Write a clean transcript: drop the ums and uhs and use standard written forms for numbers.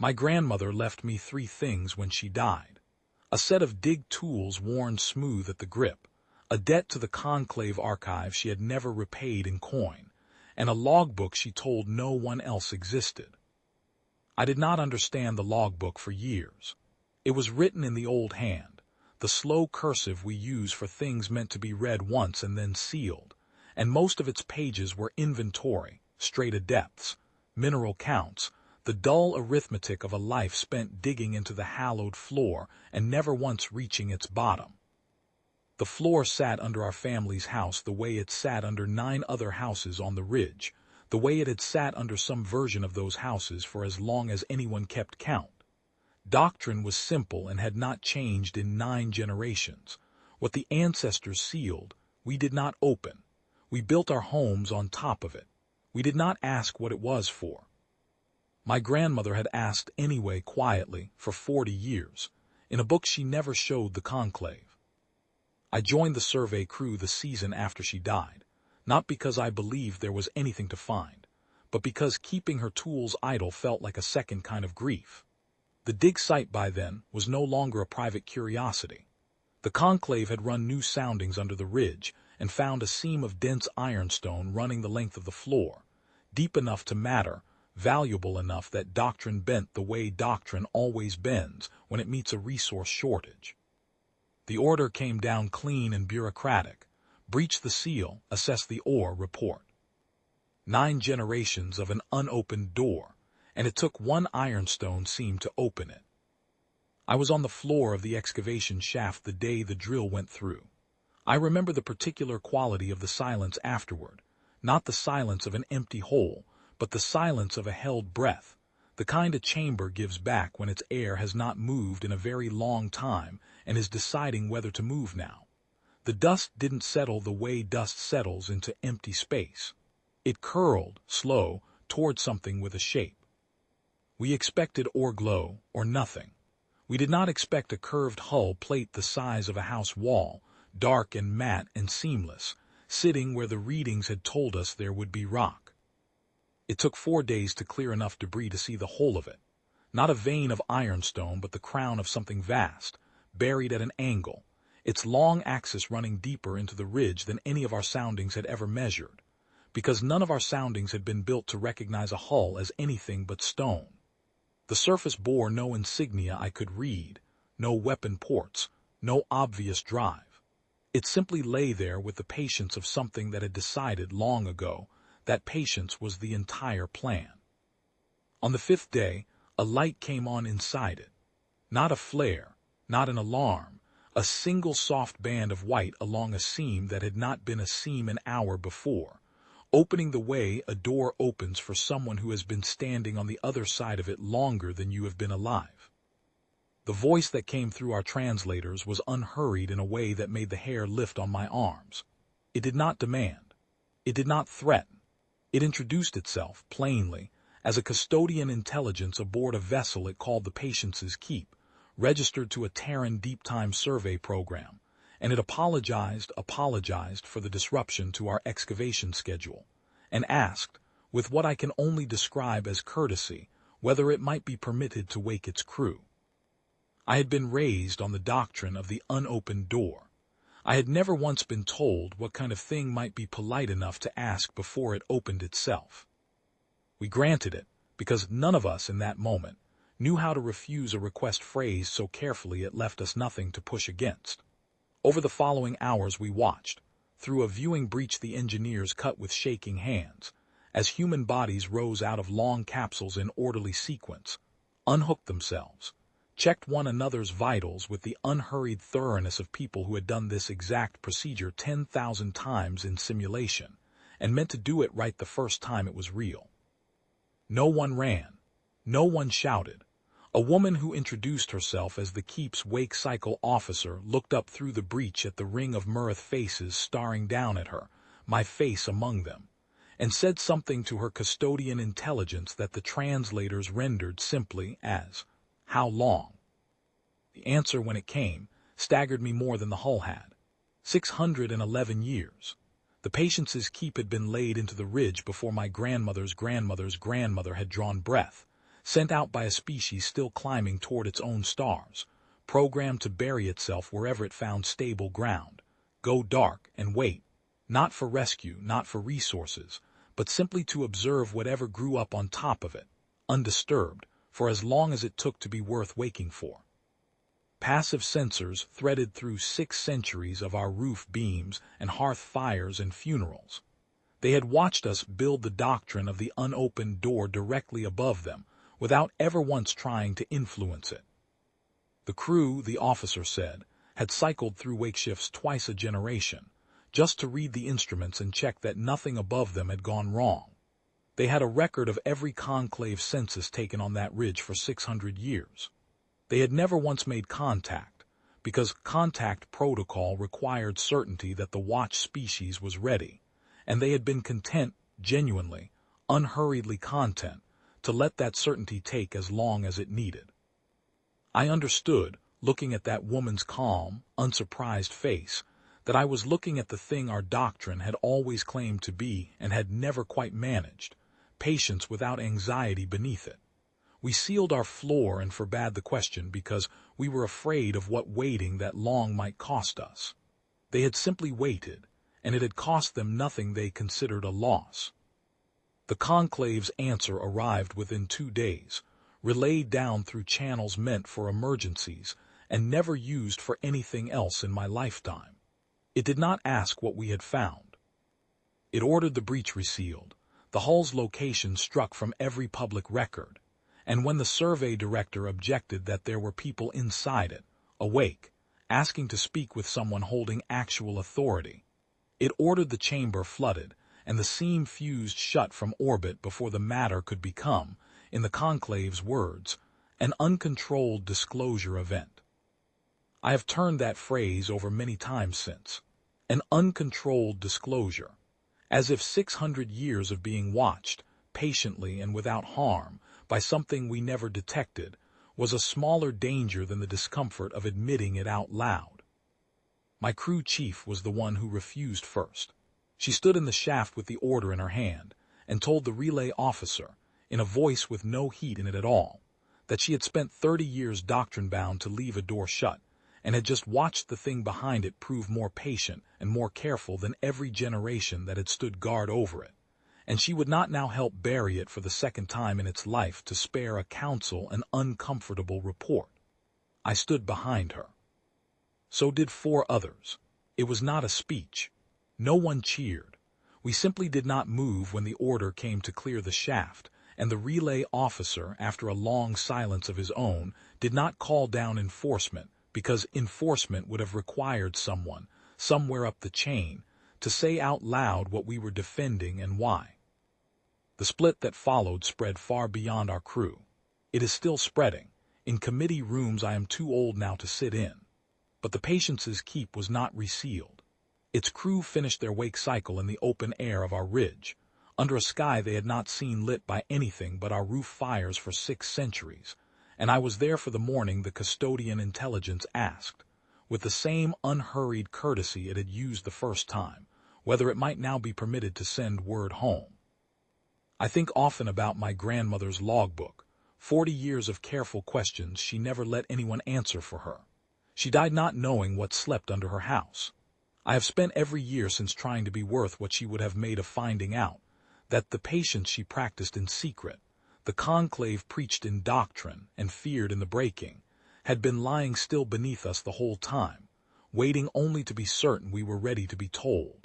My grandmother left me 3 things when she died. A set of dig tools worn smooth at the grip, a debt to the conclave archive she had never repaid in coin, and a logbook she told no one else existed. I did not understand the logbook for years. It was written in the old hand, the slow cursive we use for things meant to be read once and then sealed, and most of its pages were inventory, strata depths, mineral counts, the dull arithmetic of a life spent digging into the hallowed floor and never once reaching its bottom. The floor sat under our family's house the way it sat under 9 other houses on the ridge, the way it had sat under some version of those houses for as long as anyone kept count. Doctrine was simple and had not changed in 9 generations. What the ancestors sealed, we did not open. We built our homes on top of it. We did not ask what it was for. My grandmother had asked anyway quietly for 40 years. In a book she never showed the conclave. I joined the survey crew the season after she died, not because I believed there was anything to find, but because keeping her tools idle felt like a second kind of grief. The dig site by then was no longer a private curiosity. The conclave had run new soundings under the ridge and found a seam of dense ironstone running the length of the floor, deep enough to matter, valuable enough that doctrine bent the way doctrine always bends when it meets a resource shortage. The order came down clean and bureaucratic. Breach the seal, assess the ore, report. 9 generations of an unopened door, and it took 1 ironstone seam to open it. I was on the floor of the excavation shaft the day the drill went through. I remember the particular quality of the silence afterward, not the silence of an empty hole, but the silence of a held breath, the kind a chamber gives back when its air has not moved in a very long time and is deciding whether to move now. The dust didn't settle the way dust settles into empty space. It curled, slow, toward something with a shape. We expected ore glow or nothing. We did not expect a curved hull plate the size of a house wall, dark and matte and seamless, sitting where the readings had told us there would be rock. It took 4 days to clear enough debris to see the whole of it. Not a vein of ironstone, but the crown of something vast, buried at an angle, its long axis running deeper into the ridge than any of our soundings had ever measured, because none of our soundings had been built to recognize a hull as anything but stone. The surface bore no insignia I could read, no weapon ports, no obvious drive. It simply lay there with the patience of something that had decided long ago that patience was the entire plan. On the 5th day, a light came on inside it. Not a flare, not an alarm, a single soft band of white along a seam that had not been a seam an hour before, opening the way a door opens for someone who has been standing on the other side of it longer than you have been alive. The voice that came through our translators was unhurried in a way that made the hair lift on my arms. It did not demand. It did not threaten. It introduced itself, plainly, as a custodian intelligence aboard a vessel it called the Patience's Keep, registered to a Terran deep-time survey program, and it apologized for the disruption to our excavation schedule, and asked, with what I can only describe as courtesy, whether it might be permitted to wake its crew. I had been raised on the doctrine of the unopened door. I had never once been told what kind of thing might be polite enough to ask before it opened itself. We granted it, because none of us in that moment knew how to refuse a request phrased so carefully it left us nothing to push against. Over the following hours we watched, through a viewing breach the engineers cut with shaking hands, as human bodies rose out of long capsules in orderly sequence, unhooked themselves, checked one another's vitals with the unhurried thoroughness of people who had done this exact procedure 10,000 times in simulation, and meant to do it right the first time it was real. No one ran. No one shouted. A woman who introduced herself as the Keep's wake cycle officer looked up through the breach at the ring of Murith faces staring down at her, my face among them, and said something to her custodian intelligence that the translators rendered simply as, "How long?" The answer, when it came, staggered me more than the hull had. 611 years. The Patience's Keep had been laid into the ridge before my grandmother's grandmother's grandmother had drawn breath. sent out by a species still climbing toward its own stars, programmed to bury itself wherever it found stable ground, go dark and wait, not for rescue, not for resources, but simply to observe whatever grew up on top of it, undisturbed, for as long as it took to be worth waking for. Passive sensors threaded through 6 centuries of our roof beams and hearth fires and funerals. They had watched us build the doctrine of the unopened door directly above them, without ever once trying to influence it. The crew, the officer said, had cycled through wake shifts twice a generation, just to read the instruments and check that nothing above them had gone wrong. They had a record of every conclave census taken on that ridge for 600 years. They had never once made contact, because contact protocol required certainty that the watch species was ready, and they had been content, genuinely, unhurriedly content, to let that certainty take as long as it needed. I understood, looking at that woman's calm, unsurprised face, that I was looking at the thing our doctrine had always claimed to be and had never quite managed, patience without anxiety beneath it. We sealed our floor and forbade the question because we were afraid of what waiting that long might cost us. They had simply waited, and it had cost them nothing they considered a loss. The conclave's answer arrived within 2 days, relayed down through channels meant for emergencies and never used for anything else in my lifetime. It did not ask what we had found. It ordered the breach resealed, the hull's location struck from every public record, and when the survey director objected that there were people inside it, awake, asking to speak with someone holding actual authority, it ordered the chamber flooded and the seam fused shut from orbit before the matter could become, in the conclave's words, an uncontrolled disclosure event. I have turned that phrase over many times since. An uncontrolled disclosure, as if 600 years of being watched, patiently and without harm, by something we never detected, was a smaller danger than the discomfort of admitting it out loud. My crew chief was the one who refused first. She stood in the shaft with the order in her hand, and told the relay officer, in a voice with no heat in it at all, that she had spent 30 years doctrine-bound to leave a door shut, and had just watched the thing behind it prove more patient and more careful than every generation that had stood guard over it, and she would not now help bury it for the second time in its life to spare a council an uncomfortable report. I stood behind her. So did 4 others. It was not a speech. No one cheered. We simply did not move when the order came to clear the shaft, and the relay officer, after a long silence of his own, did not call down enforcement, because enforcement would have required someone, somewhere up the chain, to say out loud what we were defending and why. The split that followed spread far beyond our crew. It is still spreading. In committee rooms I am too old now to sit in. But the Patience's keep was not resealed. Its crew finished their wake cycle in the open air of our ridge, under a sky they had not seen lit by anything but our roof fires for 6 centuries, and I was there for the morning the custodian intelligence asked, with the same unhurried courtesy it had used the first time, whether it might now be permitted to send word home. I think often about my grandmother's logbook, 40 years of careful questions she never let anyone answer for her. She died not knowing what slept under her house. I have spent every year since trying to be worth what she would have made of finding out, that the patience she practiced in secret, the conclave preached in doctrine and feared in the breaking, had been lying still beneath us the whole time, waiting only to be certain we were ready to be told.